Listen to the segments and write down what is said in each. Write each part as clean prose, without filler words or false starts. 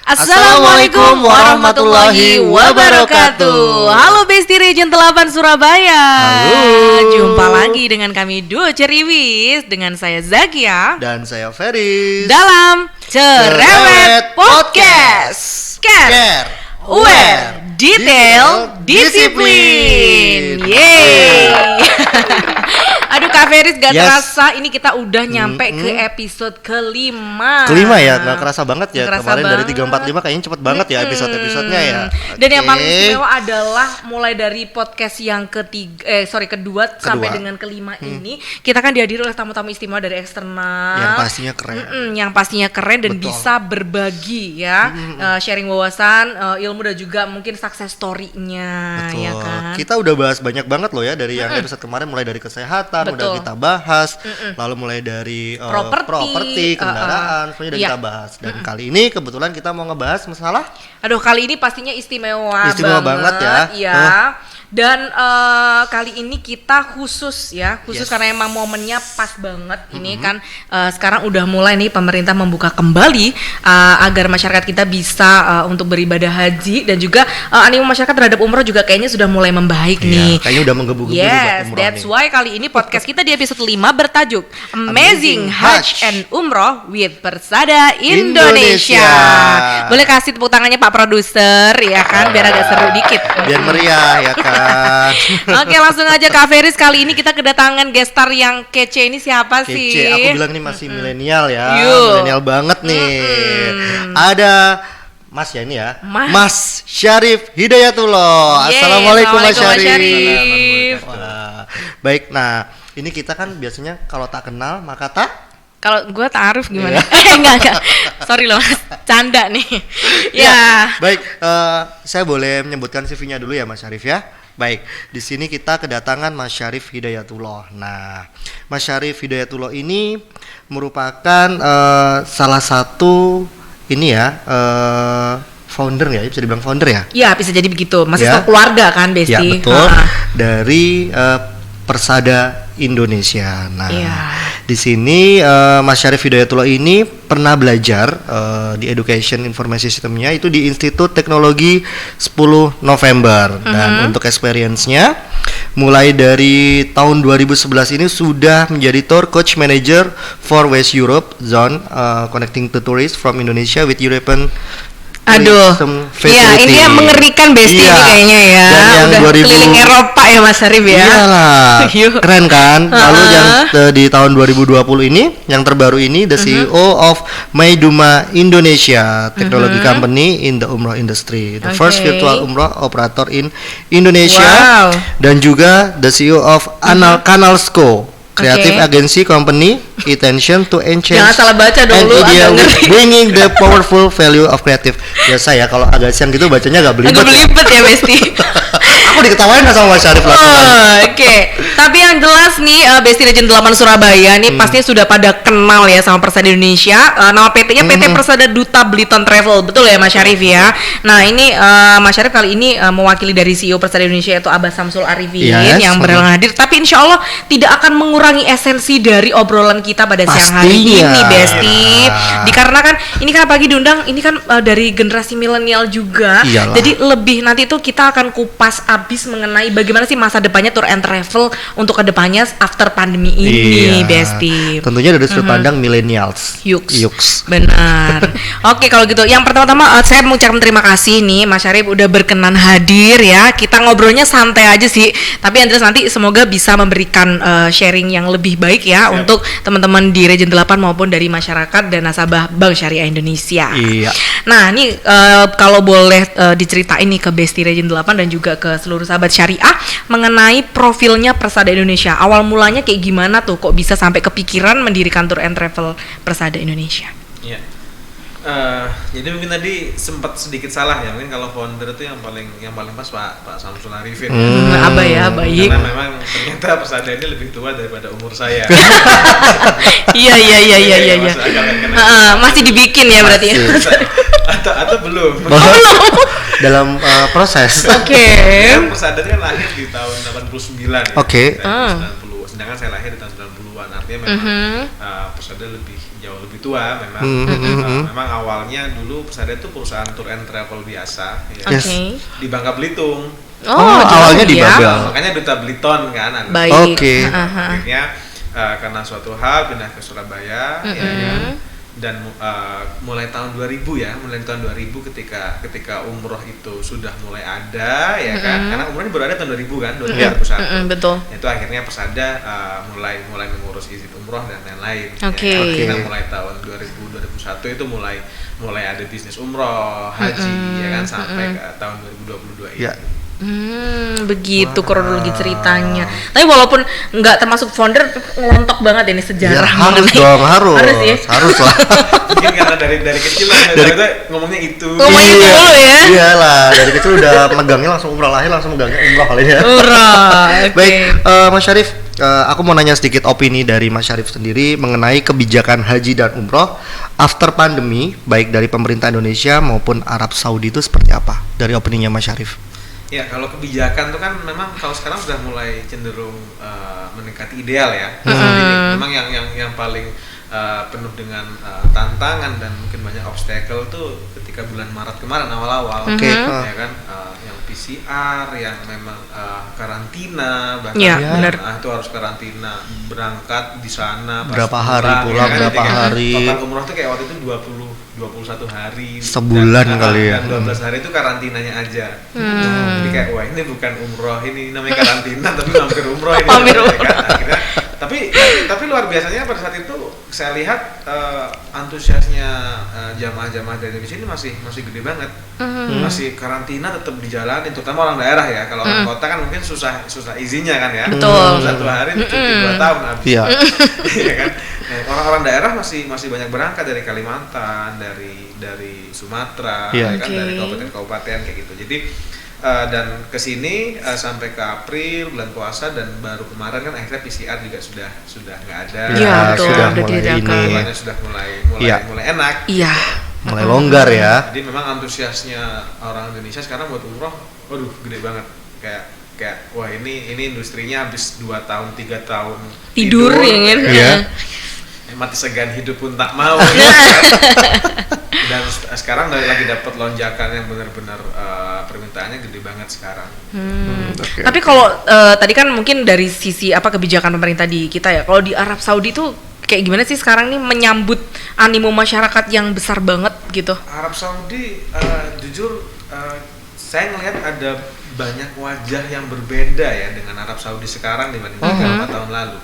Assalamualaikum warahmatullahi wabarakatuh. Halo Besti Region 8 Surabaya. Halo. Jumpa lagi dengan kami duo Ceriwis, dengan saya Zakia Dan saya Feris dalam Cerewet Podcast. Care, aware, detail, disiplin. Yeay. Aduh Kak Feris, gak terasa ini kita udah nyampe ke episode kelima ya, gak kerasa banget ya. Kemarin dari 345 kayaknya cepet banget ya episode-episodenya ya. Dan yang paling istimewa adalah mulai dari podcast yang kedua sampai dengan kelima ini, kita kan dihadiri oleh tamu-tamu istimewa dari eksternal yang pastinya keren. Yang pastinya keren dan bisa berbagi ya, sharing wawasan, ilmu dan juga mungkin success story-nya. Betul. Ya kan? Kita udah bahas banyak banget loh ya dari yang episode kemarin, mulai dari kesehatan udah kita bahas, lalu mulai dari properti, kendaraan, semuanya udah kita bahas. Dan kali ini kebetulan kita mau ngebahas masalah. Aduh, kali ini pastinya istimewa banget ya. Dan kali ini kita khusus karena emang momennya pas banget. Ini kan sekarang udah mulai nih pemerintah membuka kembali agar masyarakat kita bisa untuk beribadah haji, dan juga animo masyarakat terhadap umroh juga kayaknya sudah mulai membaik nih. Kayaknya udah menggebu-gebu buat umroh. That's why kali ini podcast kita di episode 5 bertajuk Amazing Hajj and Umroh with Persada Indonesia. Boleh kasih tepuk tangannya Pak Produser ya kan, biar agak seru dikit. Biar meriah ya kan. Oke, langsung aja Kak Feris, kali ini kita kedatangan guest star yang kece. Ini siapa sih? Kece, aku bilang nih masih milenial ya. Milenial banget nih. Ada Mas ya ini ya. Mas Syarif Hidayatullah. Assalamualaikum Mas Syarif. Wah. Baik, nah ini kita kan biasanya kalau tak kenal maka tak. Kalau gue ta'aruf gimana? Enggak. Sorry loh Mas, canda nih. Ya. Baik, saya boleh menyebutkan CV-nya dulu ya Mas Syarif ya. Baik, di sini kita kedatangan Mas Syarif Hidayatullah. Nah, Mas Syarif Hidayatullah ini merupakan salah satu founder ya, bisa dibilang founder ya? Iya, bisa jadi begitu. Masih satu keluarga kan, Besti? Ya, betul. Dari Persada Indonesia. Nah, di sini Mas Syarif Hidayatullah ini pernah belajar di Education Information Systemnya itu di Institut Teknologi 10 November. Dan untuk experience-nya mulai dari tahun 2011 ini sudah menjadi Tour Coach Manager for West Europe Zone, connecting to tourists from Indonesia with European. Aduh, iya ini yang mengerikan Besti ini kayaknya ya. Dan yang udah keliling Eropa ya Mas Syarif ya. Iyalah, keren kan. Lalu yang di tahun 2020 ini, yang terbaru ini, the CEO of Maiduma Indonesia, technology company in the umroh industry, the first virtual umroh operator in Indonesia, dan juga the CEO of Canalsco, creative agency company, intention to enhance. Jangan salah baca dulu, idea bringing the powerful value of creative. Biasa ya kalau agak siang gitu bacanya agak belibet. Agak belibet ya Besti. Aku diketawain nggak sama Mas Syarif lah. Oke. Tapi yang jelas nih Besti Region 8 Surabaya nih pastinya sudah pada kenal ya sama Persada Indonesia. Nama PT-nya PT Persada Duta Bliton Travel, betul ya Mas Syarif ya. Nah ini Mas Syarif kali ini mewakili dari CEO Persada Indonesia yaitu Abah Samsul Arifin yang berhalangan hadir. Tapi insya Allah tidak akan mengurangi esensi dari obrolan kita pada siang hari ini Besti. Dikarenakan ini kan pagi diundang, ini kan dari generasi milenial juga. Jadi lebih nanti itu kita akan kupas abis mengenai bagaimana sih masa depannya tour and travel untuk kedepannya after pandemi ini Besti. Tentunya dari sudut pandang millennials. Yuks. Benar. Oke, kalau gitu yang pertama-tama saya mengucapkan terima kasih nih Mas Syarif udah berkenan hadir ya. Kita ngobrolnya santai aja sih, tapi yang jelas nanti semoga bisa memberikan sharing yang lebih baik ya untuk teman-teman di Region 8 maupun dari masyarakat dan nasabah Bank Syariah Indonesia. Nah, ini kalau boleh diceritain nih ke Besti Region 8 dan juga ke seluruh sahabat syariah mengenai profilnya Persada Indonesia. Awal mulanya kayak gimana tuh kok bisa sampai kepikiran mendirikan Tour and Travel Persada Indonesia? Iya. Jadi mungkin tadi sempat sedikit salah ya, mungkin kalau founder itu yang paling pas Pak Samsul Arifin. Abah ya, baik. Karena memang ternyata Persada ini lebih tua daripada umur saya. Iya. Masih dibikin ya berarti. Atau belum? Dalam proses. Persada kan lahir di tahun 89 ya. 90. Sedangkan saya lahir di tahun 90-an. Artinya memang Persada lebih jauh lebih tua memang. Memang awalnya dulu Persada itu perusahaan tour and travel biasa ya. Yes. Di Bangka Belitung. Oh, awalnya di ya. Babel. Makanya Duta Beliton kan ada. Baik. Oke. Akhirnya karena suatu hal pindah ke Surabaya ya kan. Dan mulai tahun 2000 ya, mulai tahun 2000 ketika umroh itu sudah mulai ada ya kan, karena umroh ini baru ada tahun 2000 kan, 2001. Betul. Itu akhirnya Persada mulai mengurus izin umroh dan lain-lain. Oke. Ya, kita mulai tahun 2001 itu mulai ada bisnis umroh, haji ya kan sampai ke tahun 2022 ini. Ya. Begitu kronologi ceritanya. Tapi walaupun nggak termasuk founder, ngelontok banget ini Ya, sejarah. harus mengenai- dong, harus. Harus ya. Harus lah. Mungkin karena dari kecil lah ngomongnya itu. Ngomongnya itu dulu ya. Iyalah, dari kecil udah megangnya langsung umrah, lahir langsung megangnya umrah kali ya. Hurrah. Oke. Baik, Mas Syarif, aku mau nanya sedikit opini dari Mas Syarif sendiri mengenai kebijakan haji dan umroh after pandemi, baik dari pemerintah Indonesia maupun Arab Saudi itu seperti apa? Dari opininya Mas Syarif. Ya, kalau kebijakan tuh kan memang kalau sekarang sudah mulai cenderung mendekati ideal ya. Jadi memang yang paling penuh dengan tantangan dan mungkin banyak obstacle tuh ketika bulan Maret kemarin awal-awal. Oke. Ya kan, yang PCR, yang memang karantina, bahkan Ya, benar. itu harus karantina, berangkat di sana pas Berapa hari pulang, pulang, kan, berapa ketika hari. total umroh tuh kayak waktu itu 21 hari Sebulan dan, kali ya. dan 12 hari itu karantinanya aja. Jadi kayak wah ini bukan umroh, ini namanya karantina tapi hampir umroh ini. Hampir Ya kan? umroh. Akhirnya, tapi luar biasanya pada saat itu saya lihat antusiasnya jamaah-jamaah dari Indonesia ini masih gede banget. Masih karantina tetap dijalani, terutama orang daerah ya. Kalau orang kota kan mungkin susah izinnya kan ya. Betul. 1 hari cuti 2 tahun habis. Iya. Iya kan. Nah, orang-orang daerah masih banyak berangkat dari Kalimantan, dari Sumatera, Iya. ya kan, dari kabupaten-kabupaten kayak gitu. Jadi dan kesini sampai ke April bulan puasa dan baru kemarin kan akhirnya PCR juga sudah nggak ada. Iya, betul. sudah Udah mulai diadakan. ini, Polanya sudah mulai Iya. enak. Iya. mulai longgar ya. Jadi memang antusiasnya orang Indonesia sekarang buat umroh, waduh gede banget. Kayak wah ini industrinya habis 2 tahun 3 tahun Tidur ya kan. Iya. Mati segan hidup pun tak mau. Dan sekarang lagi dapat lonjakan yang benar-benar permintaannya gede banget sekarang. Oke. Tapi kalau tadi kan mungkin dari sisi apa kebijakan pemerintah di kita ya. Kalau di Arab Saudi tuh kayak gimana sih sekarang nih menyambut animo masyarakat yang besar banget gitu? Arab Saudi jujur saya ngelihat ada banyak wajah yang berbeda ya dengan Arab Saudi sekarang dibandingkan beberapa tahun lalu.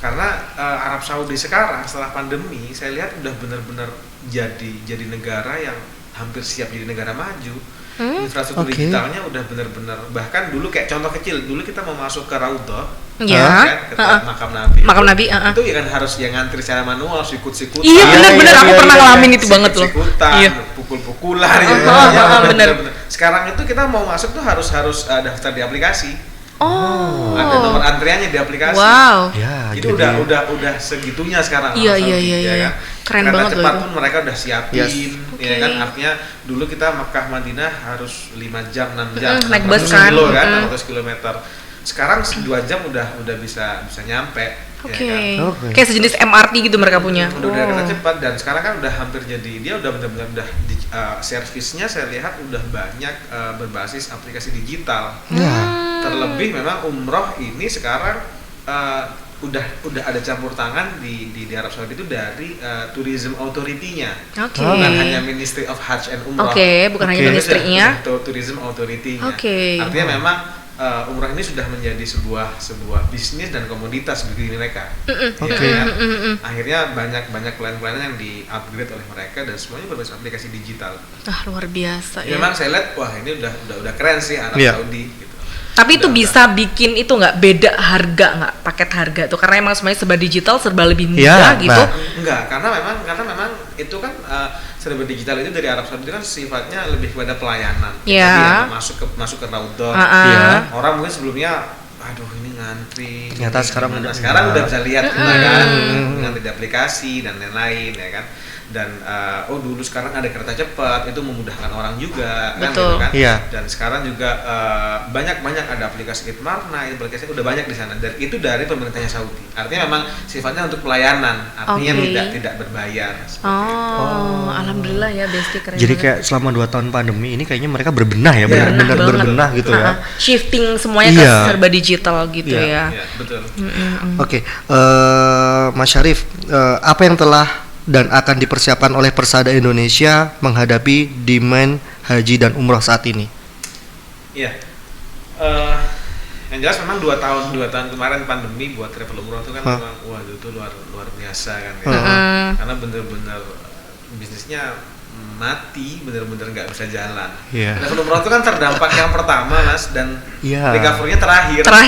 Karena Arab Saudi sekarang setelah pandemi saya lihat udah benar-benar jadi negara yang hampir siap jadi negara maju. Infrastruktur Oke. digitalnya udah benar-benar, bahkan dulu kayak contoh kecil, dulu kita mau masuk ke Raudhah Ya. ke makam Nabi. Makam Nabi, Itu ya kan harus yang ngantri secara manual, sikut-sikutan. Iya benar-benar aku iya, pernah iya. ngalamin itu banget loh. Sikut-sikutan, Iya. pukul-pukulan ya. bener. Sekarang itu kita mau masuk tuh harus daftar di aplikasi. Oh. Ada nomor antriannya di aplikasi. Wow. Ya, Itu jadi udah segitunya sekarang. Iya, Arab Saudi, iya, ya iya. kan? Keren Kereta banget loh cepat itu. pun mereka udah siapin, Yes. ya Oke. kan? Artinya dulu kita Mekah Madinah harus 5 jam, 6 jam, naik 600 bus kan. kilo kan, 600 km. Sekarang 2 jam udah bisa nyampe. Oke. Ya kan? Oke. Kayak sejenis MRT gitu mereka punya. Udah kereta cepat dan sekarang kan udah hampir jadi dia udah benar-benar udah servisnya saya lihat udah banyak berbasis aplikasi digital. Ya. Terlebih memang umroh ini sekarang udah ada campur tangan di Arab Saudi itu dari tourism authority-nya. Oke. Bukan hanya Ministry of Hajj and Umrah. Oke, bukan hanya Oke. ministrinya. Tourism authority-nya. Oke. Artinya memang umrah ini sudah menjadi sebuah bisnis dan komoditas bagi mereka. Oke. Ya, akhirnya banyak klien-klien yang di-upgrade oleh mereka dan semuanya berbasis aplikasi digital. Ah, luar biasa Ya, ya. memang saya lihat wah ini udah keren sih Arab Iya. Saudi gitu. Tapi itu Udah- bisa bikin itu nggak beda harga nggak paket harga tuh karena emang semuanya serba digital serba lebih Iya, mudah gitu. nah. Enggak, karena memang itu kan serba digital itu dari Arab Saudi kan sifatnya lebih kepada pelayanan. Iya. Jadi masuk ke Raudhah. Ah, ah. Iya. Orang mungkin sebelumnya aduh ini ngantri. Ternyata sekarang udah bisa lihat kita kan, ngantri di aplikasi dan lain-lain ya kan. Dan dulu sekarang ada kereta cepat, itu memudahkan orang juga. Betul. Kan gitu kan. Iya. Dan sekarang juga banyak ada aplikasi Itmarna, aplikasi udah banyak di sana. Dan itu dari pemerintahnya Saudi. Artinya memang sifatnya untuk pelayanan, artinya tidak berbayar. Alhamdulillah ya Besti, keren. Jadi banget. kayak selama 2 tahun pandemi ini kayaknya mereka berbenah ya, benar-benar berbenah gitu ya. Shifting semuanya ke serba digital gitu ya. Iya, betul. Oke, Mas Syarif, apa yang telah dan akan dipersiapkan oleh Persada Indonesia menghadapi demand haji dan umroh saat ini? Iya, yang jelas memang 2 tahun kemarin pandemi buat travel umroh itu kan memang waduh itu luar biasa kan ya. Karena bener-bener bisnisnya mati, bener-bener nggak bisa jalan. Travel umroh itu kan terdampak yang pertama Mas, dan recovery-nya terakhir kan?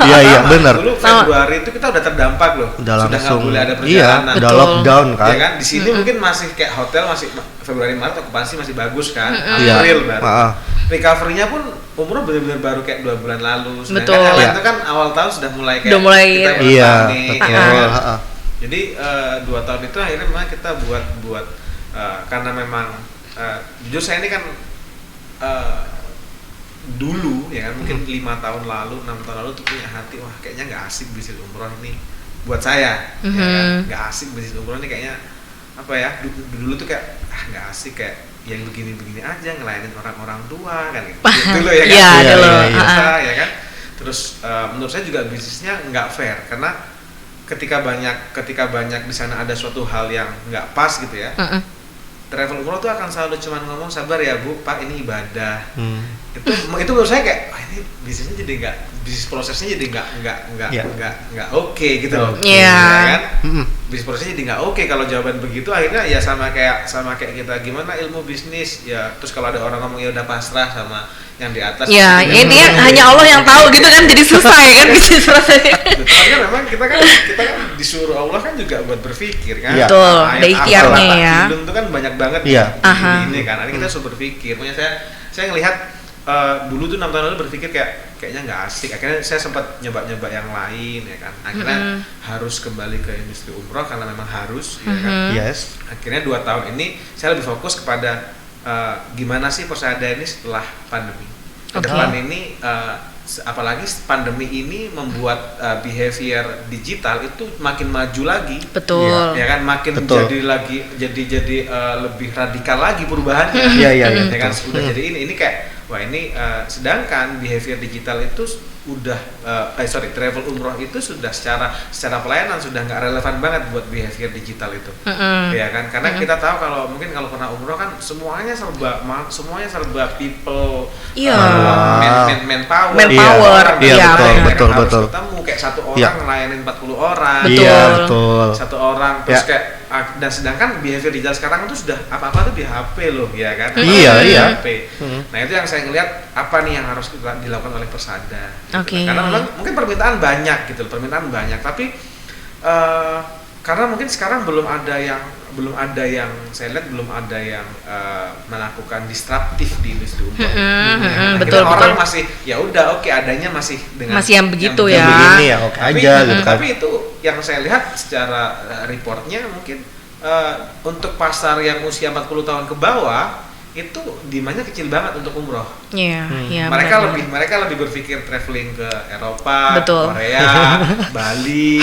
Iya benar. Dulu Februari itu kita udah terdampak loh, sudah nggak boleh ada perjalanan, udah lockdown kan? Ya kan? Di sini mungkin masih kayak hotel masih Februari Maret okupansi masih bagus kan, April baru. Recovery-nya pun umroh benar-benar baru kayak 2 bulan lalu. Sedangkan yang lain itu kan awal tahun sudah mulai kayak kita panik, ya. Jadi 2 tahun itu akhirnya memang kita buat karena memang jujur saya ini kan dulu ya kan mungkin 5 tahun lalu, 6 tahun lalu tuh punya hati, wah kayaknya nggak asik bisnis umroh ini buat saya, ya kan? Nggak asik bisnis umroh ini kayaknya apa ya, dulu tuh kayak nggak asik, kayak yang begini-begini aja ngelayanin orang-orang tua kan gitu. Dulu ya kan, biasa ya kan. Terus menurut saya juga bisnisnya nggak fair, karena ketika banyak di sana ada suatu hal yang nggak pas gitu ya. Travel umroh tuh akan selalu cuman ngomong, sabar ya Bu, Pak, ini ibadah. Itu menurut saya kayak ini bisnisnya jadi bisnis prosesnya jadi nggak oke gitu loh. Ya kan? Bisnis prosesnya jadi nggak oke kalau jawaban begitu. Akhirnya ya sama kayak kita, gimana ilmu bisnis ya, terus kalau ada orang ngomong ya udah pasrah sama yang di atas. Ya, intinya hanya Allah yang tahu gitu kan, jadi susah ya kan bisnis prosesnya. Karena memang kita kan disuruh Allah kan juga buat berpikir kan. Betul, ada ikhtiarnya ya. Film itu kan banyak banget ini kan. Nanti kita harus berpikir. Punya saya ngelihat dulu tuh 6 tahun lalu berpikir kayaknya nggak asik. Akhirnya saya sempat nyoba yang lain ya kan. Akhirnya harus kembali ke industri umroh karena memang harus ya kan. Akhirnya 2 tahun ini saya lebih fokus kepada gimana sih Persada ini setelah pandemi. Kedepan ini apalagi pandemi ini membuat behavior digital itu makin maju lagi. Betul. Ya kan, makin jadi lebih radikal lagi perubahannya. Ya kan sudah jadi ini kayak wah ini sedangkan behavior digital itu travel umroh itu sudah secara pelayanan sudah nggak relevan banget buat behavior digital itu. Ya kan, karena kita tahu kalau pernah umroh kan semuanya serba people, manpower. Betul. Ketemu kayak satu orang ngelayanin 40 orang. Betul. Satu orang terus kayak dan sedangkan behavior digital sekarang itu sudah apa-apa tuh di HP loh, ya kan? Iya. HP. Nah, itu yang saya ngelihat apa nih yang harus dilakukan oleh Persada. Karena memang mungkin permintaan banyak gitu, tapi karena mungkin sekarang belum ada yang saya lihat belum ada yang melakukan disruptif di industri umroh. Betul. Orang masih ya udah oke, adanya masih yang begitu ya. Begini ya oke aja gitu kan. Tapi itu yang saya lihat secara reportnya mungkin untuk pasar yang usia 40 tahun ke bawah itu demandnya kecil banget untuk umroh. Mereka lebih berpikir traveling ke Eropa, Korea, Bali,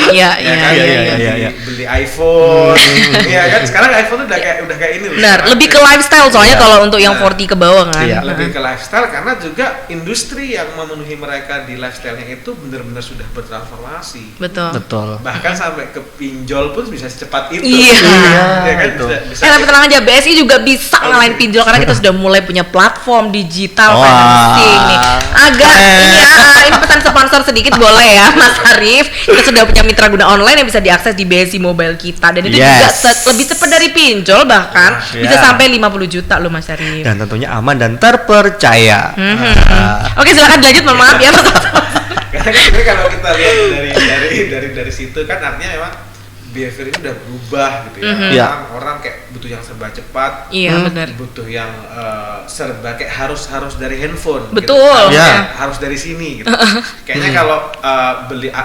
beli iPhone, ya kan. Sekarang iPhone tuh udah kayak ini. Benar, lebih ke lifestyle soalnya kalau untuk yang 40 ke bawah kan. Lebih ke lifestyle karena juga industri yang memenuhi mereka di lifestyle-nya itu benar-benar sudah bertransformasi. Betul. Bahkan sampai ke pinjol pun bisa secepat itu. Iya kan. Tapi tenang aja, BSI juga bisa ngalahin pinjol karena kita sudah mulai punya platform digital financing nih. Agak ini pesan sponsor sedikit boleh ya Mas Arif. Kita sudah punya mitra guna online yang bisa diakses di BSI Mobile kita, dan itu juga lebih cepat dari pinjol, bahkan bisa sampai 50 juta loh Mas Arif. Dan tentunya aman dan terpercaya. Oke, silakan lanjut, mohon maaf ya Mas. Karena kalau kita lihat dari situ kan artinya memang behavior ini udah berubah gitu ya. Iya. Orang kayak butuh yang serba cepat. Iya, benar. Butuh yang serba kayak harus dari handphone. Betul. Gitu. Ya. Harus dari sini gitu. Kayaknya kalau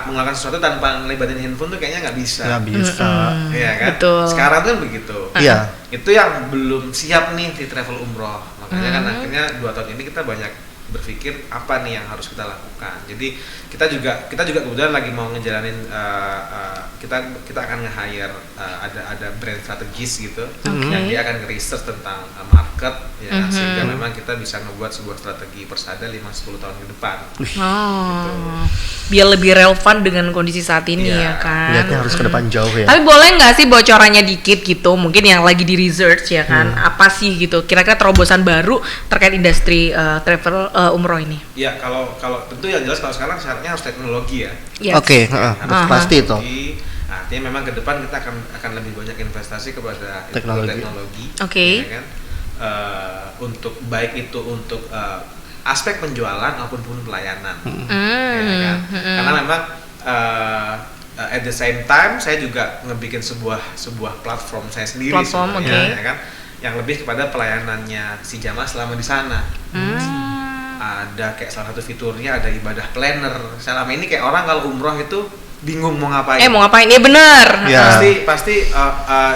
melakukan sesuatu tanpa ngelibatin handphone tuh kayaknya nggak bisa. Nggak bisa. Iya kan? Betul. Sekarang tuh kan begitu. Iya. Itu yang belum siap nih di travel umroh. Makanya kan akhirnya 2 tahun ini kita banyak berpikir apa nih yang harus kita lakukan. Jadi kita juga kebetulan lagi mau ngejalanin kita akan nge-hire ada brand strategis gitu yang dia akan nge-research tentang market ya sehingga memang kita bisa ngebuat sebuah strategi persada 5-10 tahun ke depan. Biar lebih relevan dengan kondisi saat ini ya kan. Lihatnya harus ke depan jauh ya. Tapi boleh nggak sih bocorannya dikit gitu, mungkin yang lagi di research ya kan, apa sih gitu, kira-kira terobosan baru terkait industri travel umroh ini? Ya kalau tentu yang jelas kalau sekarang syaratnya harus teknologi ya. Yes. Oke, pasti itu. Nah, artinya memang ke depan kita akan lebih banyak investasi kepada teknologi. Oke. Ya kan? Untuk baik itu untuk aspek penjualan maupun pelayanan. Ya kan? Karena memang at the same time saya juga ngebikin sebuah platform saya sendiri sebenarnya, ya kan? Yang lebih kepada pelayanannya si jamaah selama di sana. Ada kayak salah satu fiturnya ada ibadah planner. Selama ini kayak orang kalau umroh itu bingung mau ngapain. Mau ngapain? Ya benar. Ya. Pasti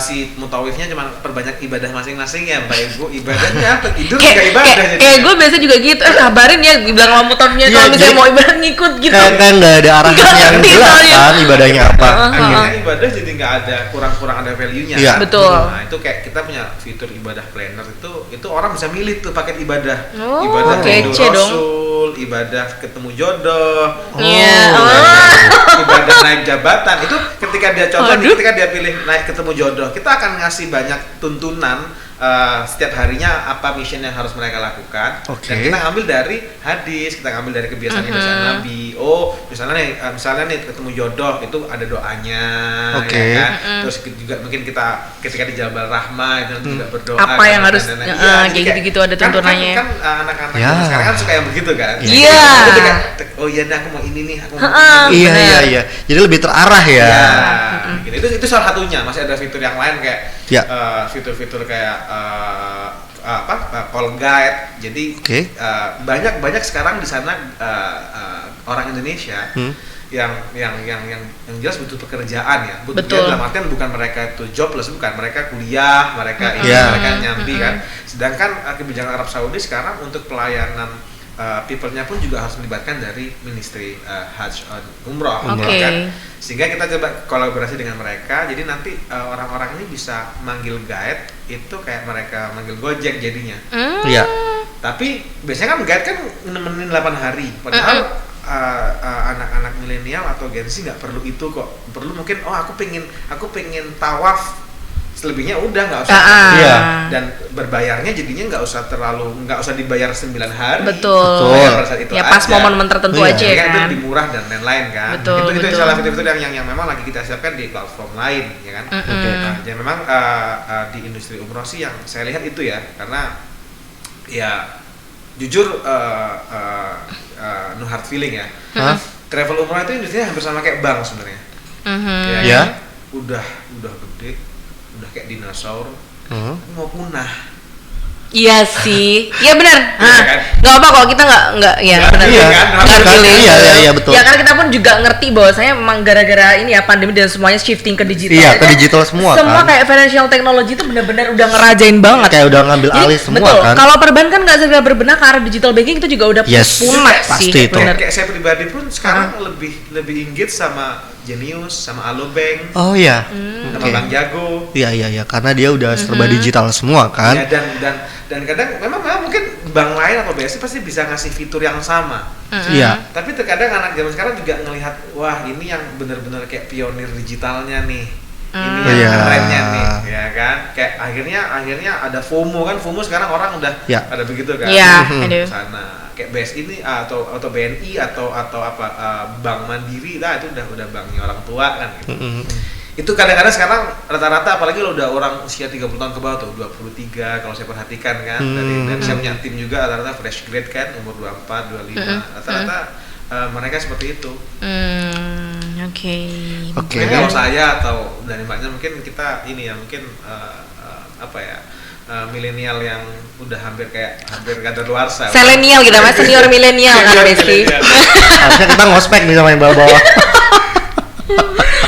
si mutawifnya cuma perbanyak ibadah masing-masing ya, Mbak Ibu. Ibadahnya apa? Tidur Kayak juga ibadah. kayak gue biasa juga gitu. Kabarin ya, dibilang sama mutawifnya kalau misalnya mau ibadah ngikut gitu. Kan nggak ada arahan yang jelas kan ibadahnya apa. Akhirnya ibadah jadi nggak ada kurang ada value-nya. Iya. Betul. Nah, itu kayak kita punya fitur ibadah planner itu orang bisa milih tuh paket ibadah. Oh, Ibadah rindu kece dong. Rasul, ibadah ketemu jodoh. Iya. Ibadah naik jabatan itu ketika dia ketika dia pilih naik ketemu jodoh, kita akan ngasih banyak tuntunan setiap harinya apa mission yang harus mereka lakukan. Dan kita ngambil dari hadis, kita ngambil dari kebiasaan Nabi. Oh, misalnya nih ketemu jodoh itu ada doanya, ya kan? Terus juga mungkin kita ketika di Jabal Rahmah itu juga berdoa. Apa yang harus kayak gitu-gitu ada tuntunannya. Kan anak-anak sekarang kan suka yang begitu kan? Iya. Oh iya nih aku mau ini nih, aku mau Iya. Jadi lebih terarah ya. Itu salah satunya. Masih ada fitur yang lain kayak fitur-fitur kayak call guide. Jadi banyak sekarang di sana orang Indonesia yang jelas butuh pekerjaan ya. Betul. Dalam artian bukan mereka itu jobless, bukan, mereka kuliah, mereka mereka nyambi kan. Sedangkan kebijakan Arab Saudi sekarang untuk pelayanan people-nya pun juga harus melibatkan dari Ministry Hajj Umroh kan. Sehingga kita coba kolaborasi dengan mereka. Jadi nanti orang-orang ini bisa manggil guide itu kayak mereka manggil Gojek jadinya. Iya. Tapi biasanya kan guide kan nemenin 8 hari. Padahal anak-anak milenial atau Gen Z nggak perlu itu kok. Perlu mungkin aku pengen tawaf, selebihnya udah nggak usah. Dan berbayarnya jadinya nggak usah dibayar 9 hari. Betul. Itu ya pas momen tertentu aja kan. kan. Itu lebih murah dan lain-lain kan. Itu salah fitur-fitur yang memang lagi kita siapkan di platform lain ya kan. Jadi memang di industri umroh sih yang saya lihat itu ya, karena ya jujur no hard feeling ya. Travel umroh itu industrinya hampir sama kayak bank sebenarnya. Ya. Udah gede, udah kayak dinosaur, tapi mau punah. Iya sih, iya benar. Kan? Nggak apa kalau kita nggak ya benar. Iya betul. Ya karena kita pun juga ngerti bahwasanya memang gara-gara ini ya pandemi dan semuanya shifting ke digital. Iya, ke digital semua Semua kan. kayak financial technology itu benar-benar udah ngerajain banget. Kayak udah ngambil alih semua betul. kan. Kalau perbankan nggak segera berbenah ke arah digital banking itu juga udah punah sih. Pasti itu. Kayak saya pribadi pun sekarang lebih engage sama Genius, sama Alobank. Oh iya. Sama Bank Jago. Iya, karena dia udah serba digital semua kan. Iya, dan kadang memang mungkin bank lain atau BSI pasti bisa ngasih fitur yang sama. Iya. Tapi terkadang anak zaman sekarang juga ngelihat, wah ini yang benar-benar kayak pionir digitalnya nih. Ini yang kerennya nih, ya kan? Kayak akhirnya ada FOMO kan. FOMO sekarang orang udah ada begitu kan. Iya, sana kayak BSI ini atau BNI atau apa Bank Mandiri lah, itu udah banknya orang tua kan gitu. Itu kadang-kadang sekarang rata-rata apalagi lo udah orang usia 30 tahun ke bawah tuh, 23 kalau saya perhatikan kan. Dan saya punya tim juga rata-rata fresh grade kan, umur 24, 25. Rata-rata mereka seperti itu. Oke. Mungkin kalau saya atau dari mbaknya mungkin kita ini ya mungkin apa ya milenial yang udah hampir kadaluarsa. Selenial gitu mas, senior milenial kan Besti. Harusnya kita ngospek nih sama yang bawah-bawah.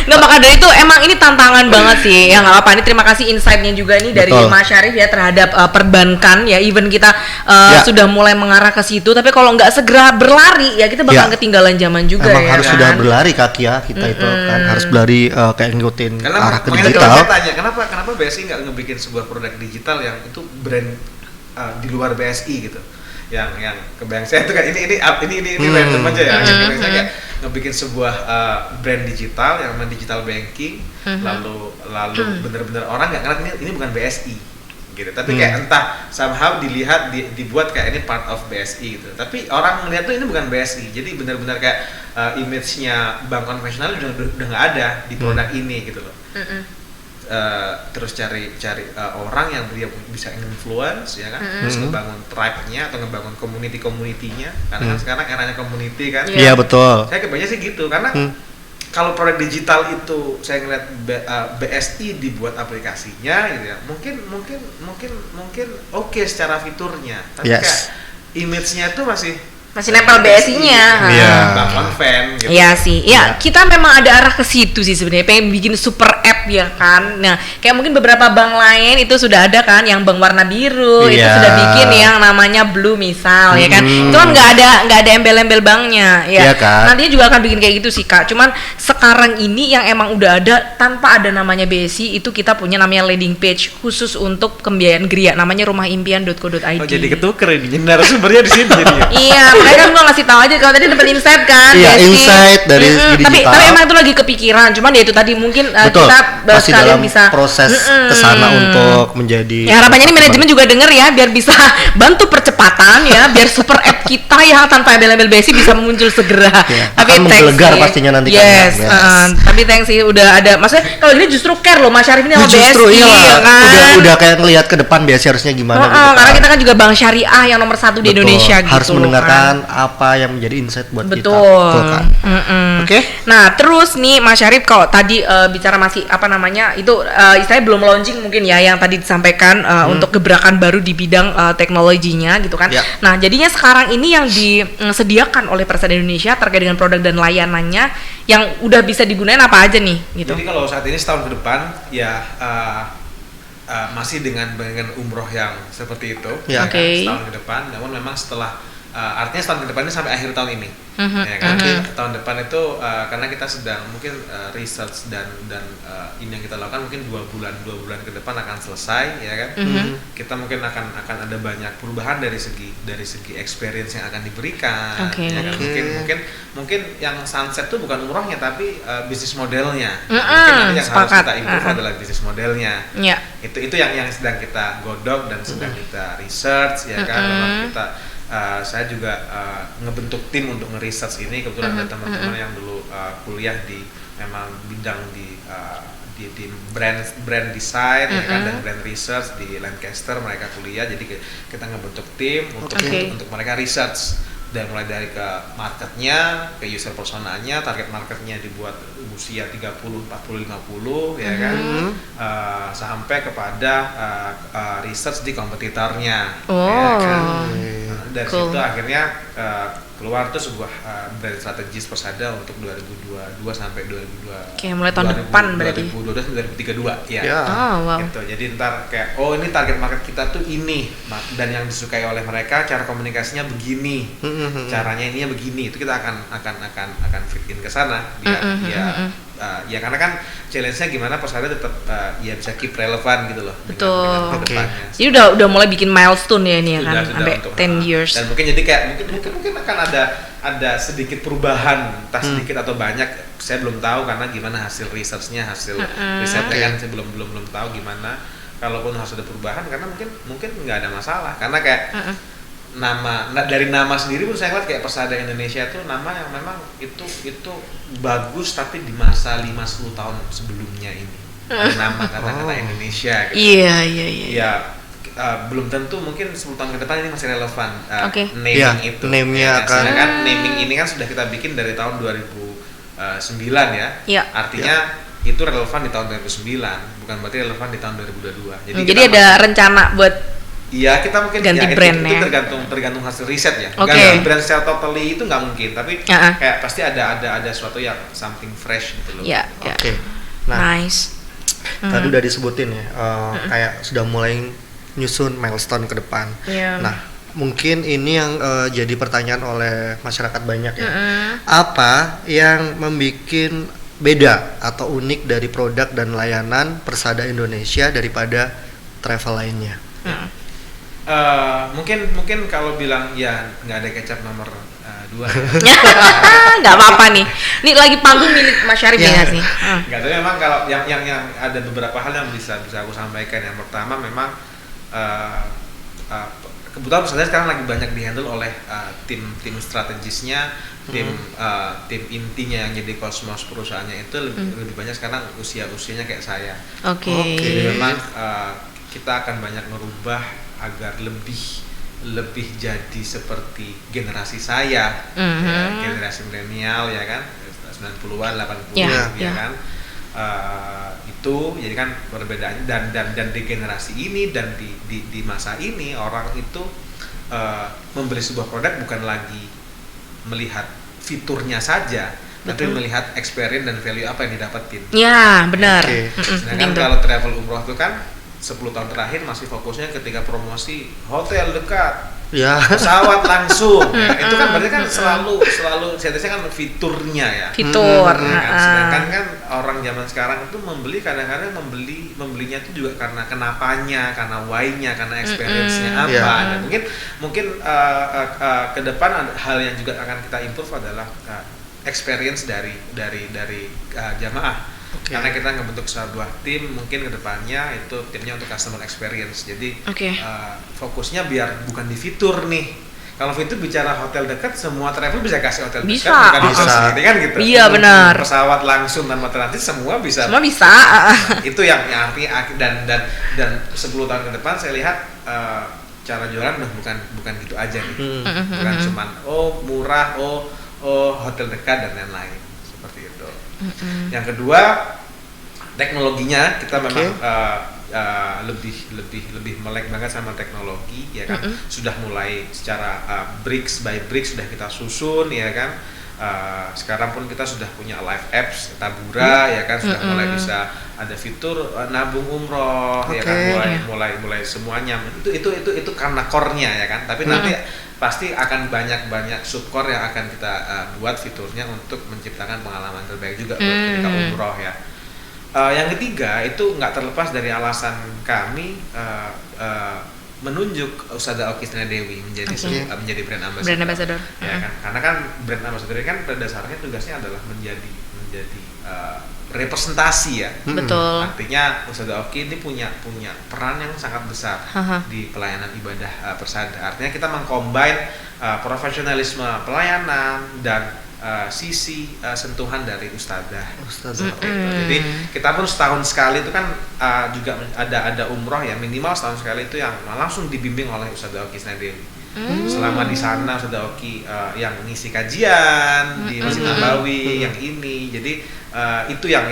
Nggak, maka dari itu emang ini tantangan banget sih. Ya nggak apa-apa, ini terima kasih insight-nya juga nih dari Betul. Mas Syarif ya terhadap perbankan ya. Even kita sudah mulai mengarah ke situ, tapi kalau nggak segera berlari ya kita bakal ketinggalan zaman juga. Emang ya harus kan? sudah berlari kaki ya kita itu kan harus berlari kayak ngikutin Karena arah ke makanya digital. kalau saya tanya kenapa BSI nggak ngebikin sebuah produk digital yang itu brand di luar BSI gitu, yang kebayang saya itu kan ini random aja ya, kebayang saya kayak ngebikin sebuah brand digital yang namanya digital banking, lalu bener-bener orang nggak ngeliat ini bukan BSI gitu, tapi kayak entah somehow dilihat dibuat kayak ini part of BSI gitu, tapi orang melihat tuh ini bukan BSI, jadi benar-benar kayak image-nya bank konvensional udah nggak ada di produk ini gitu loh. Terus cari orang yang dia bisa influence ya kan, terus ngebangun tribe-nya atau ngebangun community-nya, karena kan sekarang eranya community kan. Iya betul. Saya kebayangnya sih gitu, karena kalau produk digital itu saya ngeliat BSI dibuat aplikasinya gitu ya, mungkin oke secara fiturnya, tapi kayak image-nya itu masih nempel BSI-nya. Iya. Bank konven gitu. Iya sih, ya kita memang ada arah ke situ sih sebenarnya, pengen bikin super app ya kan. Nah, kayak mungkin beberapa bank lain itu sudah ada kan, yang bank warna biru itu sudah bikin yang namanya Blue misal ya kan. Itu kan nggak ada embel-embel banknya ya. Iya kan? Nantinya juga akan bikin kayak gitu sih Kak. Cuman sekarang ini yang emang udah ada tanpa ada namanya BSI itu kita punya namanya landing page khusus untuk pembiayaan geria, namanya rumahimpian.co.id. Oh jadi ketuker ini narasumbernya di sini jadinya. Iya, mereka kan gua ngasih tahu aja kalau tadi dapat insight kan. Iya, Besti. insight dari segi tapi digital. emang itu lagi kepikiran, cuman ya itu tadi mungkin Betul. kita Masih sekalian dalam bisa proses kesana untuk menjadi. ya harapannya ini manajemen juga denger ya, biar bisa bantu percepatan ya, biar super app kita ya tanpa embel-embel BSI bisa muncul segera. Ya, Tapi akan thanks menggelegar sih. pastinya nanti kan, Yes, ya. tapi thanks sih udah ada. Maksudnya kalau ini justru care loh Mas Syarif ini sama Justru BSI iya ya kan. udah kayak ngelihat ke depan biasa harusnya gimana gitu kan. Karena kita kan juga bank syariah yang nomor 1 di Betul. Indonesia gitu. Harus mendengarkan apa yang menjadi insight buat kita. Betul. Kan? Oke. Nah terus nih Mas Syarif, kalau tadi bicara masih apa namanya itu istilahnya belum launching mungkin ya yang tadi disampaikan untuk gebrakan baru di bidang teknologinya gitu kan. Ya. Nah jadinya sekarang ini yang disediakan oleh Persada Indonesia terkait dengan produk dan layanannya yang udah bisa digunain apa aja nih gitu. Jadi kalau saat ini setahun ke depan ya masih dengan umroh yang seperti itu Ya. Oke. setahun ke depan, namun memang setelah artinya setahun ke depan ini sampai akhir tahun ini. Ya kan? Tahun depan itu karena kita sedang mungkin research dan ini yang kita lakukan mungkin 2 bulan ke depan akan selesai ya kan. Kita mungkin akan ada banyak perubahan dari segi experience yang akan diberikan. Oke. Ya kan? Mungkin yang sunset itu bukan umrohnya tapi bisnis modelnya. Mungkin nanti yang harus sepakat. kita improve adalah bisnis modelnya. Ya. Itu yang sedang kita godok dan sedang kita research ya kan. Lalu kita saya juga ngebentuk tim untuk nge-research ini, kebetulan ada teman-teman yang dulu kuliah di memang bidang di brand design ya kan, dan brand research di Lancaster mereka kuliah, jadi kita ngebentuk tim untuk mereka research dan mulai dari ke marketnya, ke user personanya, target marketnya dibuat usia 30, 40, 50 ya kan, sampai kepada research di kompetitornya ya kan. Dari situ akhirnya keluar tuh sebuah brand strategis Persada untuk 2022 sampai 2022. Kayak mulai tahun depan berarti. 2022 sampai 2032 ya. Oh, wow. Gitu. Jadi ntar kayak ini target market kita tuh ini dan yang disukai oleh mereka cara komunikasinya begini. Caranya ininya begini. Itu kita akan fit in ke sana biar ya karena kan challenge-nya gimana Persada tetap ya bisa keep relevan gitu loh. Betul. Dengan kedepannya. Jadi udah mulai bikin milestone ya ini ya kan, Sudah sampai untuk, 10 years. Dan mungkin jadi kayak mungkin akan ada sedikit perubahan, entah sedikit atau banyak, saya belum tahu karena gimana hasil researchnya, risetnya kan saya belum tahu gimana. Kalaupun harus ada perubahan karena mungkin nggak ada masalah karena kayak dari nama sendiri pun saya lihat kayak Persada Indonesia itu nama yang memang itu bagus, tapi di masa 5-10 tahun sebelumnya ini ada nama kata-kata Indonesia gitu. Iya. Ya belum tentu mungkin 10 tahun ke depan ini masih relevan naming Ya, itu. name-nya Ya, akan sedangkan naming ini kan sudah kita bikin dari tahun 2015 2009 ya. Iya. Artinya itu relevan di tahun 2009, bukan berarti relevan di tahun 2022. Jadi ada rencana buat iya, kita mungkin ganti ya, brand itu ya. tergantung hasil riset ya. Okay. Ganti brand secara totally itu nggak mungkin, tapi kayak pasti ada sesuatu yang something fresh gitu loh. Iya. Oke. Nah, Nice. tadi udah disebutin ya, kayak sudah mulai nyusun milestone ke depan. Iya. Nah, mungkin ini yang jadi pertanyaan oleh masyarakat banyak ya. Apa yang membuat beda atau unik dari produk dan layanan Persada Indonesia daripada travel lainnya? Mungkin kalau bilang ya nggak ada kecap nomor 2 nggak apa-apa nih. Ini lagi panggung milik Mas Syarif ya nggak sih? Nggak tahu, memang kalau yang ada beberapa hal yang bisa aku sampaikan. Yang pertama memang kebetulan Persada sekarang lagi banyak dihandle oleh tim strategisnya, tim intinya yang jadi kosmos perusahaannya itu lebih banyak sekarang usianya kayak saya. Oke. Jadi memang kita akan banyak merubah agar lebih jadi seperti generasi saya, ya, generasi milenial ya kan, 90-an, 80-an ya kan. Itu jadi kan perbedaannya dan di generasi ini dan di masa ini orang itu membeli sebuah produk bukan lagi melihat fiturnya saja, tapi melihat experience dan value apa yang didapetin. Ya, benar. Sedangkan kalau travel umroh itu kan 10 tahun terakhir masih fokusnya ketika promosi hotel dekat, pesawat langsung. Ya, itu kan berarti kan selalu saya kan fiturnya ya. Fitur. Sedangkan kan orang zaman sekarang itu kadang-kadang membelinya itu juga karena kenapanya, karena why-nya, karena experience-nya apa. Dan mungkin ke depan hal yang juga akan kita improve adalah experience dari jamaah. Karena kita ngebentuk sebuah tim, mungkin kedepannya itu timnya untuk customer experience. Jadi fokusnya biar bukan di fitur nih. Kalau fitur bicara hotel dekat, semua travel bisa kasih hotel dekat, bukan hotel sendiri kan gitu. Iya benar. Pesawat langsung tanpa transit semua bisa. Semua bisa. Itu yang artinya dan 10 tahun ke depan saya lihat cara jualan udah bukan gitu aja nih. Bukan cuman murah, hotel dekat dan lain-lain. Seperti itu. Yang kedua, teknologinya kita memang lebih melek banget sama teknologi ya kan. Sudah mulai secara bricks by bricks sudah kita susun ya kan. Sekarang pun kita sudah punya live apps Tabura ya kan, sudah mulai bisa ada fitur nabung umroh ya kan, mulai semuanya itu karena core-nya ya kan. Tapi nanti pasti akan banyak subcore yang akan kita buat fiturnya untuk menciptakan pengalaman terbaik juga buat ketika umroh ya. Yang ketiga itu nggak terlepas dari alasan kami menunjuk Ustazah Oki Dewi menjadi brand ambassador. Ya kan? Karena kan brand ambassador kan pada dasarnya tugasnya adalah menjadi representasi ya. Betul. Artinya Ustazah Oki ini punya peran yang sangat besar di pelayanan ibadah Persada. Artinya kita mengcombine profesionalisme pelayanan dan sisi sentuhan dari ustazah. Seperti itu. Jadi kita pun setahun sekali itu kan juga ada umroh ya, minimal setahun sekali itu yang langsung dibimbing oleh Ustazah Oki Dewi. Selama di sana Ustazah Oki yang ngisi kajian di Masjid Nabawi yang ini. Jadi itu yang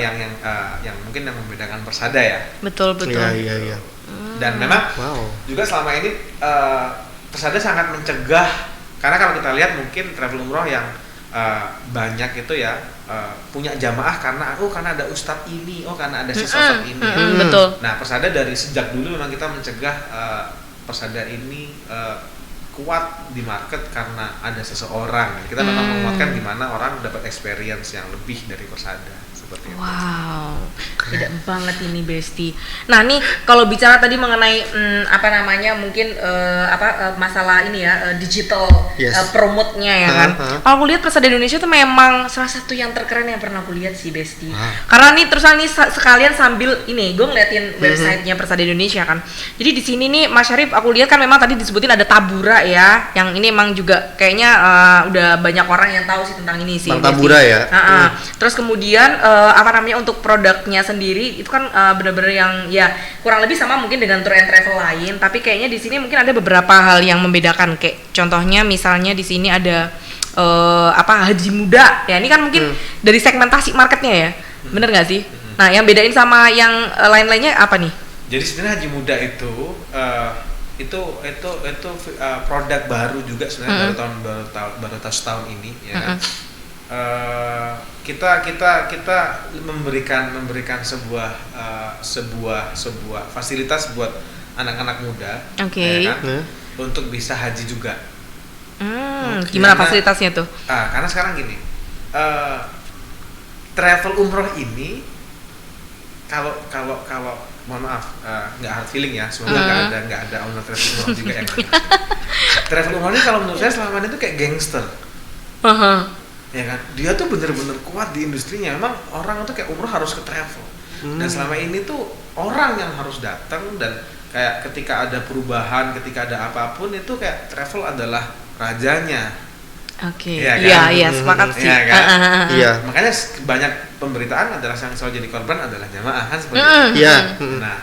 mungkin yang membedakan Persada ya. Betul. Iya. Dan memang juga selama ini Persada sangat mencegah, karena kalau kita lihat mungkin travel umroh yang banyak itu ya punya jamaah karena ada ustadz ini, karena ada sosok ini. Betul. Nah, Persada dari sejak dulu memang kita mencegah Persada ini kuat di market karena ada seseorang. Kita memang menguatkan di mana orang dapat experience yang lebih dari Persada. Seperti itu. Wow, beda banget ini Besti. Nah nih kalau bicara tadi mengenai mungkin masalah ini ya digital promote-nya ya kan. Kalau aku lihat Persada Indonesia itu memang salah satu yang terkeren yang pernah aku lihat sih Besti. Karena nih terusan nih sekalian sambil ini gue ngeliatin websitenya Persada Indonesia kan. Jadi di sini nih Mas Syarif aku lihat kan memang tadi disebutin ada Tabura ya, yang ini emang juga kayaknya udah banyak orang yang tahu sih tentang ini sih. Tabura ya. Terus kemudian untuk produknya sendiri itu kan benar-benar yang ya kurang lebih sama mungkin dengan tour and travel lain, tapi kayaknya di sini mungkin ada beberapa hal yang membedakan, kayak contohnya misalnya di sini ada haji muda ya. Ini kan mungkin dari segmentasi marketnya ya, bener nggak sih? Nah, yang bedain sama yang lain-lainnya apa nih? Jadi sebenarnya haji muda itu produk baru juga sebenarnya baru setahun ini ya kan. Kita memberikan sebuah fasilitas buat anak-anak muda ya kan, untuk bisa haji juga. Gimana fasilitasnya tuh? Karena sekarang gini, travel umroh ini kalau mohon maaf, nggak hard feeling ya, semoga nggak ada owner travel umroh juga yang travel umroh ini kalau menurut saya selama ini tuh kayak gangster, ya kan? Dia tuh bener-bener kuat di industrinya. Memang orang tuh kayak umroh harus ke travel, dan selama ini tuh orang yang harus datang, dan kayak ketika ada perubahan, ketika ada apapun itu kayak travel adalah rajanya. Iya, sepakat sih. Iya kan? Iya. Makanya banyak pemberitaan adalah yang selalu jadi korban adalah jamaah kan seperti itu. Iya. Nah,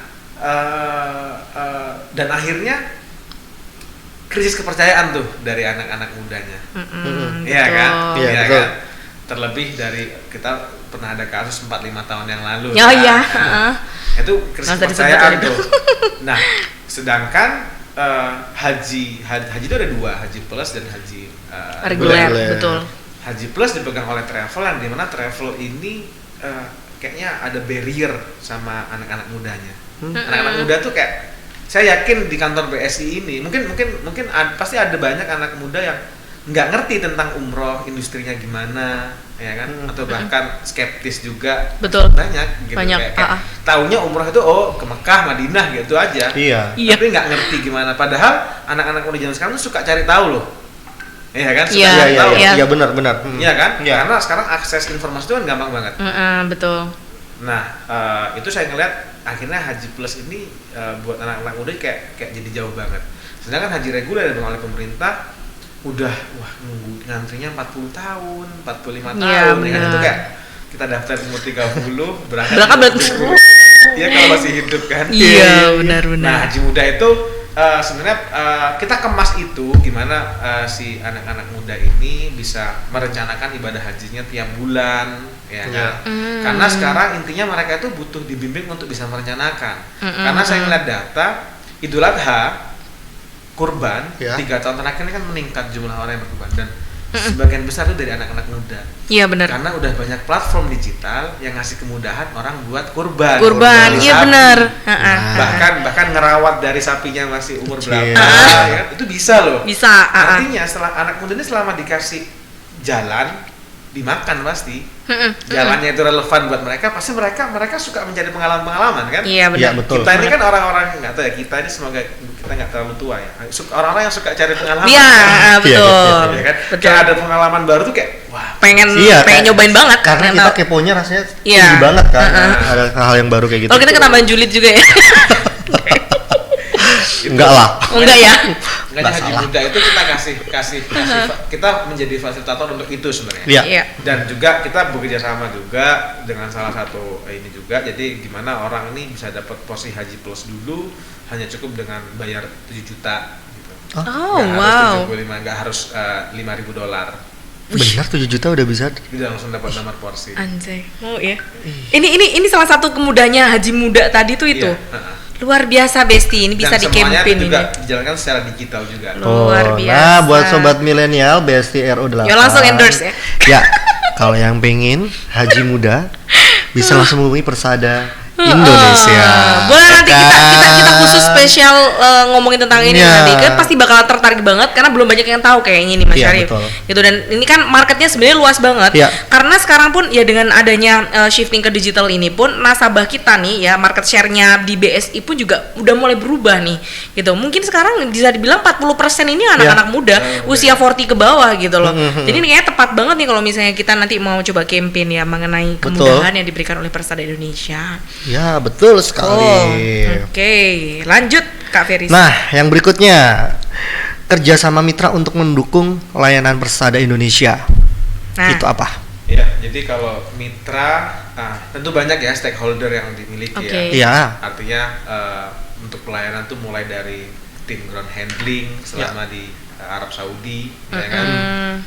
dan akhirnya krisis kepercayaan tuh dari anak-anak mudanya. Iya kan? Iya, Iya betul. kan? Terlebih dari kita pernah ada kasus 4-5 tahun yang lalu. Itu krisis kepercayaan tuh. Nah, sedangkan haji itu ada dua, haji plus dan haji reguler. Betul. Haji plus dipegang oleh travel, yang dimana travel ini kayaknya ada barrier sama anak-anak mudanya. Anak-anak muda tuh kayak, saya yakin di kantor BSI ini mungkin pasti ada banyak anak muda yang nggak ngerti tentang umroh, industrinya gimana, ya kan? Atau bahkan skeptis juga. Betul. Banyak gitu. Banyak. Kayak taunya umroh itu ke Mekah, Madinah gitu aja. Iya. Tapi nggak ngerti gimana. Padahal anak-anak muda zaman sekarang tuh suka cari tahu loh. Iya kan? Suka cari tahu. Iya, benar. Iya kan? Iya. Karena sekarang akses informasi itu kan gampang banget. Betul. Nah, itu saya ngeliat akhirnya haji plus ini buat anak-anak muda kayak jadi jauh banget. Sedangkan haji reguler yang oleh pemerintah udah nunggu ngantrinya 40 tahun, 45 tahun. Ya kan, itu kayak kita daftar umur 30 berangkat dia kalau masih hidup kan. Iya, benar. Nah, haji muda itu sebenarnya kita kemas itu gimana si anak-anak muda ini bisa merencanakan ibadah hajinya tiap bulan, ya kan? Karena sekarang intinya mereka itu butuh dibimbing untuk bisa merencanakan. Karena saya ngeliat data Idul Adha kurban 3 tahun terakhir ini kan meningkat jumlah orang yang berkurban, dan sebagian besar itu dari anak-anak muda. Iya, benar. Karena udah banyak platform digital yang ngasih kemudahan orang buat kurban, iya benar. Bahkan ngerawat dari sapinya masih umur berapa, ya, itu bisa loh. Bisa. Artinya anak muda ini selama dikasih jalan, dimakan pasti. Jalannya itu relevan buat mereka, pasti mereka suka mencari pengalaman kan? Iya, benar. Iya, betul. Kita ini kan orang-orang, nggak tahu ya, kita ini semoga kita nggak terlalu tua ya. Orang-orang yang suka cari pengalaman. Iya, kan? betul. Ya kan? Kayak ada pengalaman baru tuh kayak wah, pengen nyobain banget. Karena kita keponya rasanya tinggi banget kan. Ada hal yang baru kayak gitu. Kalau kita ketambahan julid juga ya. Enggak lah. Enggak ya. Enggak, haji muda itu kita kasih kita menjadi fasilitator untuk itu sebenarnya. Iya. Dan juga kita bekerja sama juga dengan salah satu ini juga. Jadi gimana orang ini bisa dapat posisi haji plus dulu hanya cukup dengan bayar 7 juta gitu. Wow. Nggak harus $5.000. Benar 7 juta udah bisa. Udah langsung dapat nomor porsi. Anjay. Mau ya. Ini salah satu kemudanya haji muda tadi tuh itu. Iya. Luar biasa Besti, ini bisa di-campaign ini. Dan semuanya juga dijalankan secara digital juga. Luar biasa. Nah, buat sobat milenial Besti RO8. Ya langsung endorse ya. Ya, kalau yang pengen haji muda bisa langsung hubungi Persada Indonesia. Boleh nanti kita khusus spesial ngomongin tentang ini nanti. Kan pasti bakal tertarik banget karena belum banyak yang tahu kayaknya nih Mas Syarif. Betul. Gitu, dan ini kan marketnya sebenarnya luas banget. Karena sekarang pun ya dengan adanya shifting ke digital ini pun nasabah kita nih ya, market share-nya di BSI pun juga udah mulai berubah nih. Gitu. Mungkin sekarang bisa dibilang 40% ini anak-anak muda usia 40 ke bawah gitu loh. Jadi ini kayaknya tepat banget nih kalau misalnya kita nanti mau coba campaign ya mengenai kemudahan yang diberikan oleh Persada Indonesia. Ya, betul sekali. Oke, lanjut Kak Feris. Nah, yang berikutnya kerjasama mitra untuk mendukung layanan Persada Indonesia. Itu apa? Ya, jadi kalau mitra, tentu banyak ya stakeholder yang dimiliki ya. Artinya untuk pelayanan tuh mulai dari tim ground handling selama di Arab Saudi, ya kan,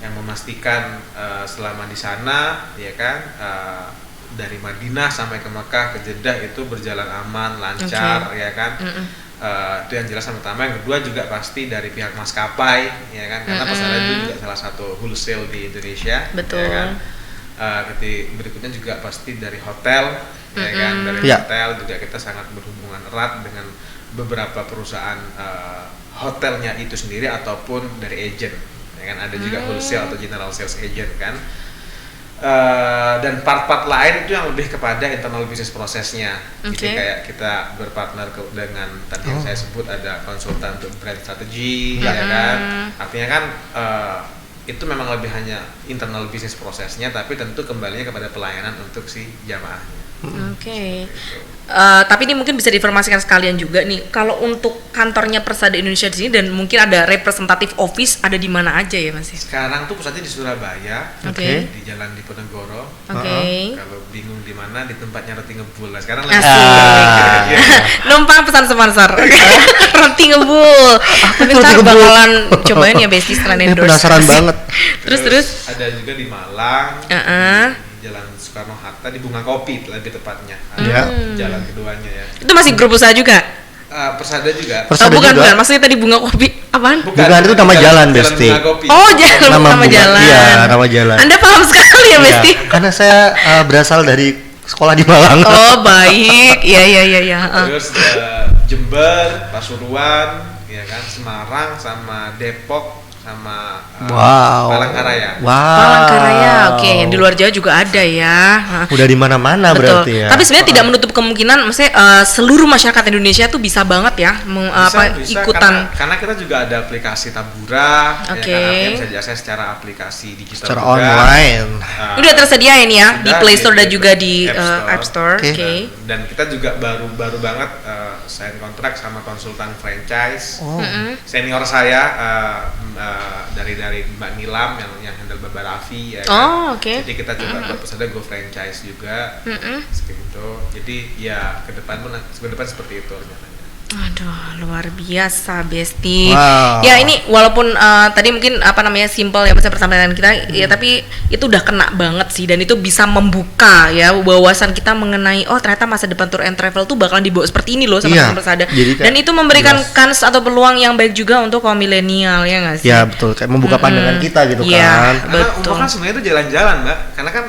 yang memastikan selama di sana ya kan dari Madinah sampai ke Mekah ke Jeddah itu berjalan aman, lancar ya kan. Itu yang jelas yang pertama. Yang kedua juga pasti dari pihak maskapai ya kan, karena Persada itu juga salah satu wholesale di Indonesia. Betul. Ya kan? Berikutnya juga pasti dari hotel ya kan, dari hotel juga kita sangat berhubungan erat dengan beberapa perusahaan hotelnya itu sendiri ataupun dari agent ya kan, ada juga wholesale atau general sales agent kan. Dan part-part lain itu yang lebih kepada internal business prosesnya. Jadi kayak kita berpartner dengan tadi yang saya sebut ada konsultan untuk brand strategy ya kan. Artinya kan itu memang lebih hanya internal business prosesnya, tapi tentu kembalinya kepada pelayanan untuk si jamaahnya. Tapi ini mungkin bisa diinformasikan sekalian juga nih, kalau untuk kantornya Persada Indonesia di sini dan mungkin ada representatif office ada di mana aja ya Mas? Sekarang tuh pusatnya di Surabaya, di Jalan Diponegoro. Kalau bingung di mana, di tempatnya Roti Ngebul. Nah, sekarang lagi numpang pesan sponsor. Roti Ngebul. Tapi ntar bakalan cobain ya Besti setelah endorse. Penasaran banget. Terus ada juga di Malang. Jalan Soekarno-Hatta di Bunga Kopi lebih tepatnya. Jalan keduanya ya. Itu masih grup usaha juga? Persada juga. Bukan. Maksudnya tadi Bunga Kopi apaan? Bukan, itu nama jalan, Besti. Nama jalan. Iya, nama jalan. Anda paham sekali ya, Besti? Karena saya berasal dari sekolah di Malang. Oh, baik. Iya. Terus Jember, Pasuruan, ya kan, Semarang sama Depok sama Palangkaraya. Palangkaraya, oke. Yang di luar Jawa juga ada ya. Udah di mana-mana berarti ya. Tapi sebenarnya tidak menutup kemungkinan, maksudnya seluruh masyarakat Indonesia tuh bisa banget ya bisa, ikutan. Karena kita juga ada aplikasi Tabura, ya kan, artinya bisa diakses secara aplikasi digital secara juga. online. Udah tersedia ini ya di Play Store dan juga di App Store. Dan kita juga baru banget sign kontrak sama konsultan franchise. Senior saya dari Mbak Nilam yang handle Baba Raffi ya kan. Jadi kita coba buat Persada go franchise juga. Seperti jadi ya ke depan seperti itu rencananya. Aduh, luar biasa Besti. Ya ini walaupun tadi mungkin simple ya masa persahabatan kita ya, tapi itu udah kena banget sih, dan itu bisa membuka ya wawasan kita mengenai ternyata masa depan tour and travel tuh bakalan dibawa seperti ini loh sama Persada. Dan itu memberikan kans atau peluang yang baik juga untuk kaum milenial ya nggak sih? Ya betul, kayak membuka pandangan kita gitu kan. Karena umroh kan sebenarnya itu jalan-jalan Mbak, karena kan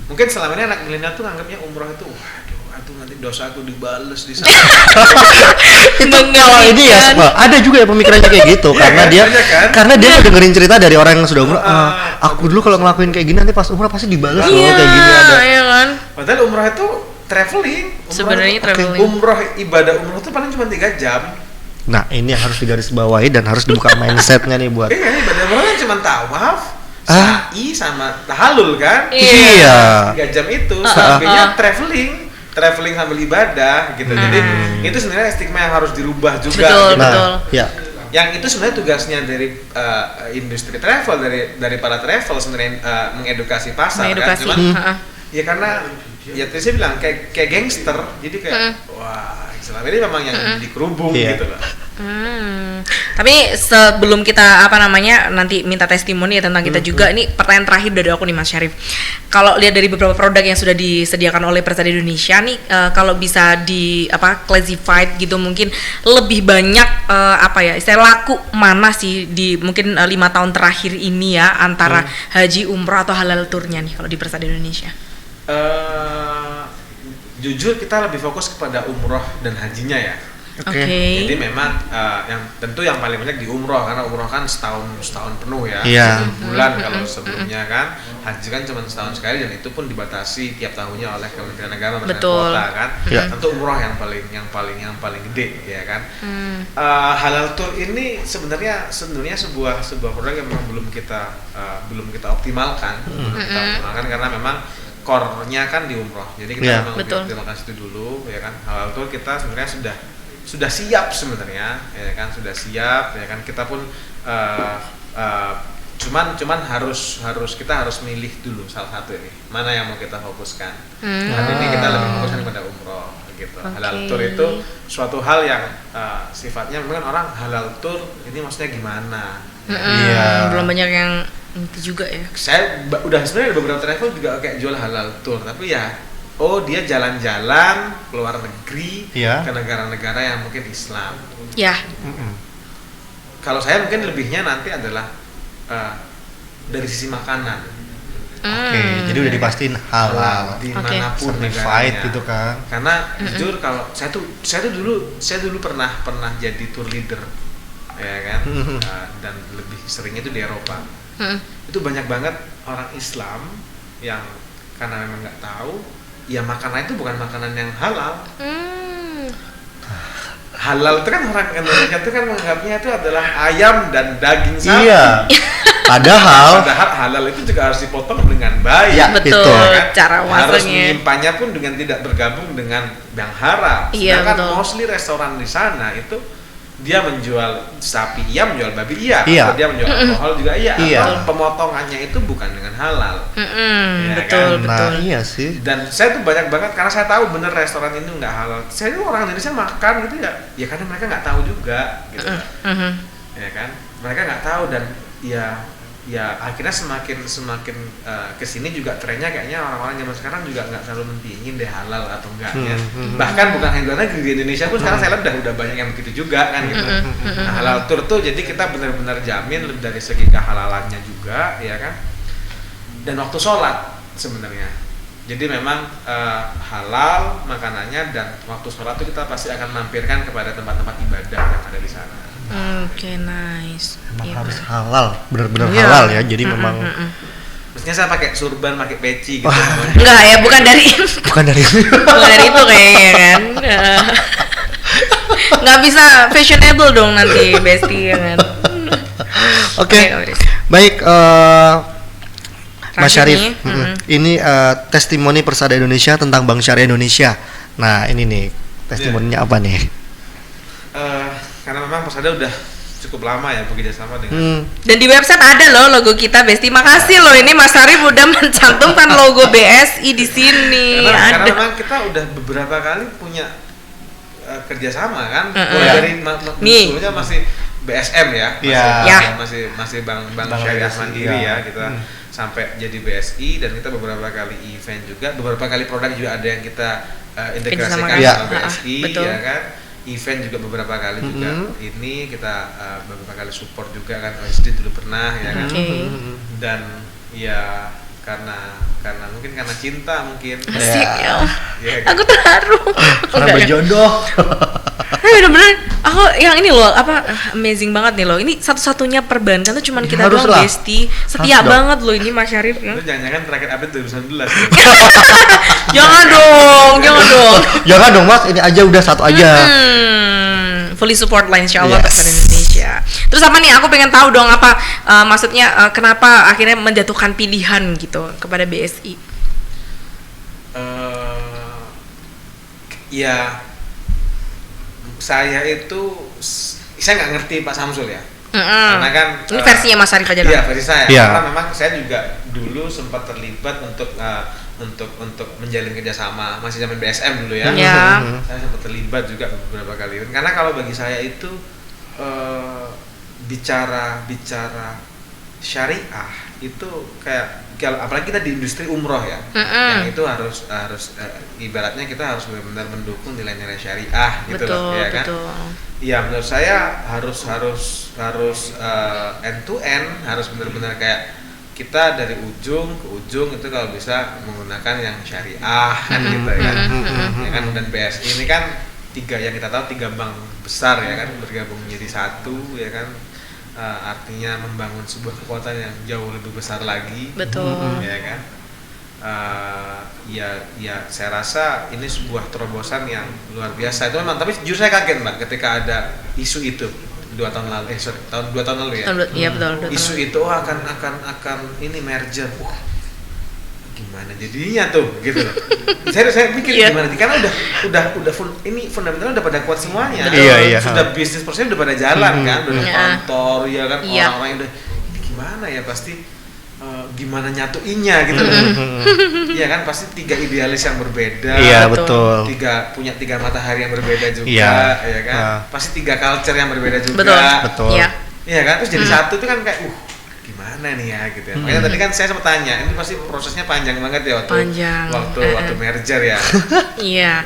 mungkin selama ini anak milenial tuh anggapnya umroh itu nanti dosa aku dibales di sana. Itu kalau ini ya, ada juga ya pemikirannya kayak gitu, karena dia dengerin cerita dari orang yang sudah umroh. Aku dulu kalau ngelakuin kayak gini nanti pas umroh pasti dibales loh kayak gini ada. Iya kan. Padahal umroh itu traveling. Sebenarnya traveling. Ibadah umroh itu paling cuma 3 jam. Nah ini yang harus digarisbawahi dan harus dibuka mindsetnya nih buat. Ibadah umroh kan cuma tawaf, sa'i sama tahalul kan. 3 jam itu, selebihnya traveling sambil ibadah gitu. Jadi itu sebenarnya stigma yang harus dirubah juga. Betul. Yang itu sebenarnya tugasnya dari industri travel, dari para travel sebenarnya mengedukasi pasar kan. Cuman ya karena ya tadi saya bilang kayak gangster. Jadi kayak wah, selama ini memang yang jadi kerubung gitu loh. Tapi sebelum kita nanti minta testimoni ya tentang kita juga, ini pertanyaan terakhir dari aku nih Mas Syarif. Kalau lihat dari beberapa produk yang sudah disediakan oleh Persada Indonesia nih, kalau bisa di classified gitu, mungkin lebih banyak istilah laku mana sih di mungkin 5 tahun terakhir ini ya, antara haji, umroh atau halal tournya nih kalau di Persada Indonesia? Jujur kita lebih fokus kepada umroh dan hajinya ya. Jadi memang yang paling banyak di umroh, karena umroh kan setahun penuh ya, 1 bulan kalau sebelumnya kan. Haji kan cuma setahun sekali, dan itu pun dibatasi tiap tahunnya oleh Kementerian Agama dan kota kan. Tentu umroh yang paling gede ya kan. Halal tour ini sebenarnya sebuah produk yang memang belum kita optimalkan, karena memang core-nya kan di umroh. Jadi kita memang optimalkan situ dulu ya kan. Halal tour kita sebenarnya sudah siap sebenarnya ya kan, kita pun cuman kita harus milih dulu salah satu ini mana yang mau kita fokuskan. Hari ini kita lebih fokuskan pada umroh gitu. Halal tour itu suatu hal yang sifatnya mungkin orang halal tour ini maksudnya gimana? Belum banyak yang Itu juga ya. Saya udah sebenarnya ada beberapa travel juga kayak jual halal tour, tapi ya dia jalan-jalan keluar negeri ke negara-negara yang mungkin Islam. Ya. Kalau saya mungkin lebihnya nanti adalah dari sisi makanan. Oke, jadi udah dipastiin halal dimanapun negaranya gitu kan. Karena jujur kalau saya tuh dulu pernah jadi tour leader, ya kan, dan lebih seringnya itu di Eropa. Itu banyak banget orang Islam yang karena memang nggak tahu, ya makanan itu bukan makanan yang halal. Halal itu kan orang Indonesia itu kan menganggapnya itu adalah ayam dan daging sapi. Iya. Padahal halal itu juga harus dipotong dengan baik. Ya, betul. Kan? Cara masaknya. Harus menyimpannya pun dengan tidak bergabung dengan yang haram. Iya, sedangkan betul. mostly restoran di sana itu dia menjual sapi iya, menjual babi iya, Iya. atau dia menjual alkohol juga iya. Iya. Atau pemotongannya itu bukan dengan halal. Ya Betul, kan? betul. Nah, iya sih. Dan saya tuh banyak banget karena saya tahu bener restoran ini nggak halal. Saya tuh orang Indonesia makan gitu ya karena mereka nggak tahu juga gitu. Ya kan, mereka nggak tahu dan ya akhirnya semakin kesini juga trennya kayaknya orang-orang zaman sekarang juga nggak terlalu mentingin deh halal atau enggaknya. Bahkan bukan hanya negeri di Indonesia pun sekarang saya lihat udah banyak yang begitu juga kan gitu. Nah, halal tour tuh jadi kita benar-benar jamin dari segi kehalalannya juga ya kan. Dan waktu sholat sebenarnya. Jadi memang halal makanannya dan waktu sholat tuh kita pasti akan mampirkan kepada tempat-tempat ibadah yang ada di sana. Oke, nice. Memang harus halal, benar-benar Iya. halal ya. Jadi memang Maksudnya saya pakai surban, pakai peci gitu. Enggak ya, bukan dari bukan dari bukan dari itu kayaknya kan. Nggak bisa fashionable dong nanti Besti ya kan. Oke. Baik, Mas Syarif, ini testimoni Persada Indonesia tentang Bank Syariah Indonesia. Nah, ini nih testimoninya apa nih? Karena memang Persada udah cukup lama ya bekerja sama dengan Dan di website ada loh logo kita Besti. Makasih loh ini Mas Syarif udah mencantumkan logo BSI di sini. karena memang kita udah beberapa kali punya kerjasama kan. Dari sebelumnya masih BSM ya, masih Bank Syariah Mandiri ya kita sampai jadi BSI dan kita beberapa kali event juga, beberapa kali produk juga ada yang kita integrasikan sama BSI ya kan. Event juga beberapa kali juga ini kita beberapa kali support juga kan, OSD dulu pernah ya kan. Dan ya karena mungkin karena cinta mungkin. Asik ya. Kan? Aku terharu. Karena berjodoh. Bener-bener aku yang ini loh amazing banget nih loh. Ini satu-satunya perbankan tuh cuman kita doang Besti. Setia banget loh ini Mas Syarif ya. Itu jangan-jangan terakhir update 2019. Jangan dong. Jangan dong Mas, ini aja udah satu aja. Fully support lah insyaallah Persada Indonesia. Terus apa nih? Aku pengen tahu dong maksudnya kenapa akhirnya menjatuhkan pilihan gitu kepada BSI? Ya saya nggak ngerti Pak Samsul ya. Karena kan ini versinya Mas Syarif aja lah. Iya, versi saya. Yeah. Karena memang saya juga dulu sempat terlibat untuk menjalin kerjasama masih zaman BSM dulu ya. Saya sempat terlibat juga beberapa kali. Karena kalau bagi saya itu bicara syariah itu kayak kalau apalagi kita di industri umroh ya, yang itu harus ibaratnya kita harus benar-benar mendukung nilai-nilai syariah gitu loh, ya kan? Ya menurut saya harus end to end, harus benar-benar kayak kita dari ujung ke ujung itu kalau bisa menggunakan yang syariah kan gitu ya kan. Ya kan, dan BSI ini kan yang kita tahu tiga bank besar ya kan bergabung menjadi satu ya kan. Artinya membangun sebuah kekuatan yang jauh lebih besar lagi. Betul. Ya kan. Ya saya rasa ini sebuah terobosan yang luar biasa. Itu memang, tapi jujur saya kaget Mbak ketika ada isu itu 2 tahun lalu. 2 tahun lalu ya. Iya betul. Isu itu akan ini merger. Gimana jadinya tuh gitu loh. saya mikir gimana karena udah ini fundamentalnya udah pada kuat semuanya. Iya. Sudah bisnis prosesnya udah pada jalan kan, udah kantor ya kan, orang-orang udah ini gimana ya pasti gimana nyatuinnya gitu loh. Iya kan, pasti 3 idealis yang berbeda. Iya, betul. Punya 3 matahari yang berbeda juga, ya kan. Pasti 3 culture yang berbeda juga. Betul. Iya kan, terus jadi satu itu kan kayak gimana nih ya gitu ya. Makanya tadi kan saya sempat tanya, ini pasti prosesnya panjang banget ya waktu merger ya. Iya.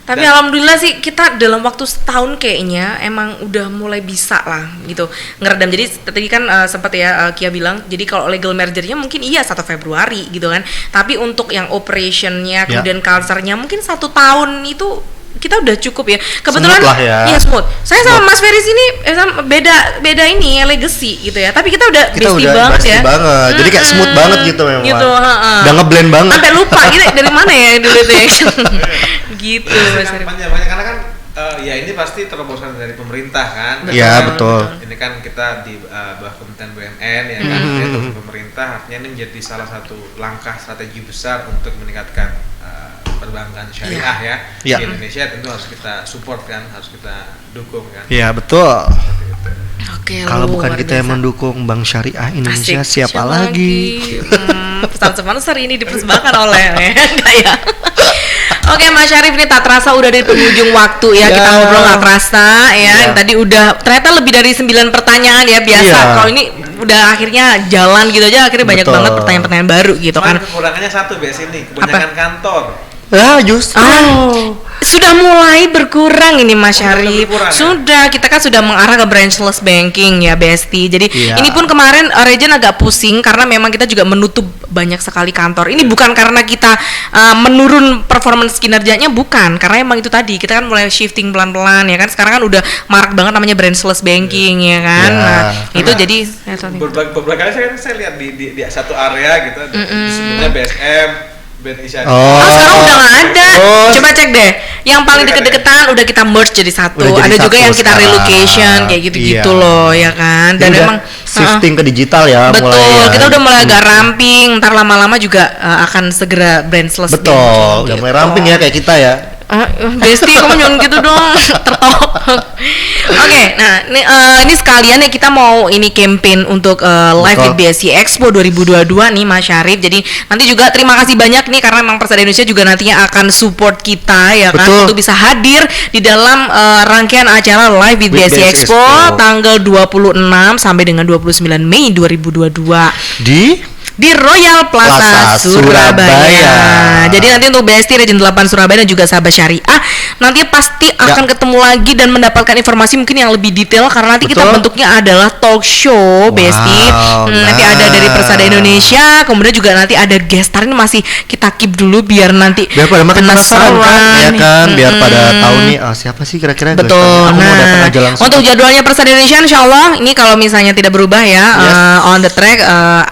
Tapi alhamdulillah sih kita dalam waktu setahun kayaknya emang udah mulai bisa lah gitu ngeredam. Jadi tadi kan sempat ya Kia bilang, jadi kalau legal mergernya mungkin 1 Februari gitu kan. Tapi untuk yang operationnya kemudian culture-nya mungkin 1 tahun itu kita udah cukup ya. Kebetulan iya smooth. Saya sama Mas Feris ini beda ini ya legacy gitu ya. Tapi kita udah bestie banget ya. Jadi kayak smooth banget gitu memang. Gitu, udah ngeblend banget. Sampai lupa gitu dari mana ya dulu itu ya. Gitu. Panjang karena kan ya ini pasti terobosan dari pemerintah kan. Iya betul. Ini kan kita di bawah Kementerian BUMN ya kan. Untuk pemerintah artinya ini menjadi salah satu langkah strategi besar untuk meningkatkan perbankan syariah ya di Indonesia. Tentu harus kita support kan, harus kita dukung kan. Iya betul. Oke, kalau bukan kita yang mendukung Bank Syariah Indonesia, siapa lagi? Pesan sponsor ini dipersembahkan oleh enggak ya? Oke Mas Syarif, ini tak terasa udah di penghujung waktu ya. Kita ngobrol gak terasa ya. Tadi udah ternyata lebih dari 9 pertanyaan ya biasa. Kalau ini udah akhirnya jalan gitu aja, akhirnya banyak banget pertanyaan-pertanyaan baru gitu kan. Kekurangannya satu biasa ini, kebanyakan kantor. Sudah mulai berkurang ini Mas Syarif. Sudah, kita kan sudah mengarah ke branchless banking ya Besti. Jadi ini pun kemarin Regen agak pusing karena memang kita juga menutup banyak sekali kantor. Ini bukan karena kita menurun performance kinerjanya, bukan, karena emang itu tadi kita kan mulai shifting pelan-pelan ya kan. Sekarang kan udah marak banget namanya branchless banking ya kan. Nah, itu jadi beberapa kali saya lihat di satu area gitu sebelumnya BSM sekarang udah nggak ada. Coba cek deh. Yang paling deket-deketan udah kita merge jadi satu. Ada juga yang kita relocation kayak gitu-gitu loh ya kan. Dan memang shifting ke digital ya. Betul. Mulai kita udah mulai agak ramping. Ntar lama-lama juga akan segera branchless. Betul. Udah mulai ramping ya kayak kita ya. Besti, kamu jangan gitu dong, tertok. Oke, nah ini sekalian ya kita mau ini campaign untuk Live with BSI Expo 2022 nih Mas Syarif. Jadi nanti juga terima kasih banyak nih karena memang Persada Indonesia juga nantinya akan support kita ya kan untuk bisa hadir di dalam rangkaian acara Live with BSI Expo tanggal 26 sampai dengan 29 Mei 2022 di Royal Plaza Surabaya. Jadi nanti untuk BST Region 8 Surabaya dan juga sahabat syariah nanti pasti akan ketemu lagi dan mendapatkan informasi mungkin yang lebih detail karena nanti kita bentuknya adalah talk show BST. Nanti ada dari Persada Indonesia, kemudian juga nanti ada guest star. Ini masih kita keep dulu biar nanti pada makin penasaran kan ya kan, biar pada tahu nih siapa sih kira-kira. Betul. Untuk jadwalnya Persada Indonesia insyaallah ini kalau misalnya tidak berubah ya on the track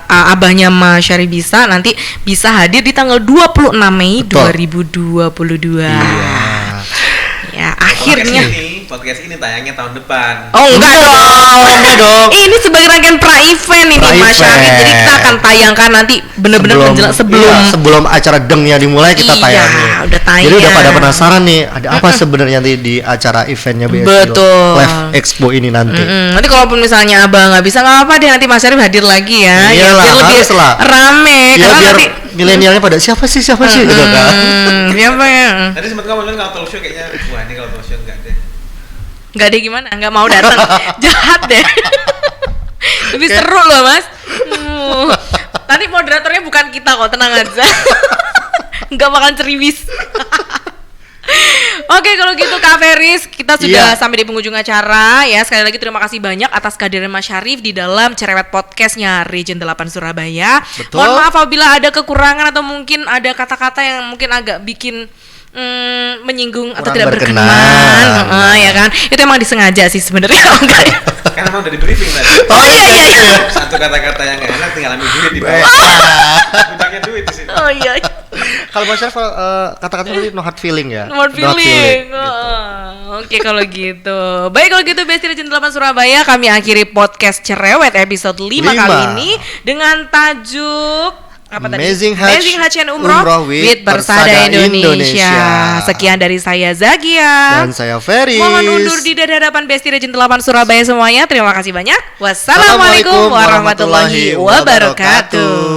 abahnya Mas Syarif nanti bisa hadir di tanggal 26 Mei 2022. Ya, akhirnya podcast ini tayangnya tahun depan. Oh enggak dong. Ini sebagai rangkaian pra-event ini Mas Syarif. Jadi kita akan tayangkan nanti benar-benar sebelum acara dengnya dimulai kita tayangin. Udah tayang. Jadi udah pada penasaran nih ada apa sebenarnya di acara eventnya Live Expo ini nanti. Nanti kalaupun misalnya Abang nggak bisa nggak apa deh, nanti Mas Syarif hadir lagi ya. Iyalah, biar lebih rame karena biar nanti milenialnya pada siapa sih gitu kan. Siapa ya? Tadi sempat ngomongin kalau talk show kayaknya wah ini kalau talk show enggak deh. Enggak deh gimana? Enggak mau datang. Jahat deh. Lebih seru loh, Mas. Nanti moderatornya bukan kita kok, tenang aja. Enggak bakalan ceriwis. Oke, kalau gitu Kak Feris, kita sudah sampai di penghujung acara ya. Sekali lagi terima kasih banyak atas kehadiran Mas Syarif di dalam Cerewet Podcastnya Region 8 Surabaya. Mohon maaf apabila ada kekurangan atau mungkin ada kata-kata yang mungkin agak bikin menyinggung atau tidak berkenan, ya kan? Itu emang disengaja sih sebenarnya. Karena emang udah di briefing tadi. Oh iya. Satu kata-kata yang nggak enak tinggal ambil duit di bawah. Utangnya duit di sini. Oh iya. Kalau Mas Syarif kata-katanya tadi no hard feeling ya. No hard feeling. Oke kalau gitu. Baik kalau gitu Besti Region 8 Surabaya, kami akhiri podcast Cerewet episode 5 kali ini dengan tajuk Amazing Hajj and Umroh with Persada Indonesia. Sekian dari saya Zakia dan saya Feris. Mohon undur di hadapan Besti Region 8 Surabaya semuanya. Terima kasih banyak. Wassalamualaikum warahmatullahi wabarakatuh.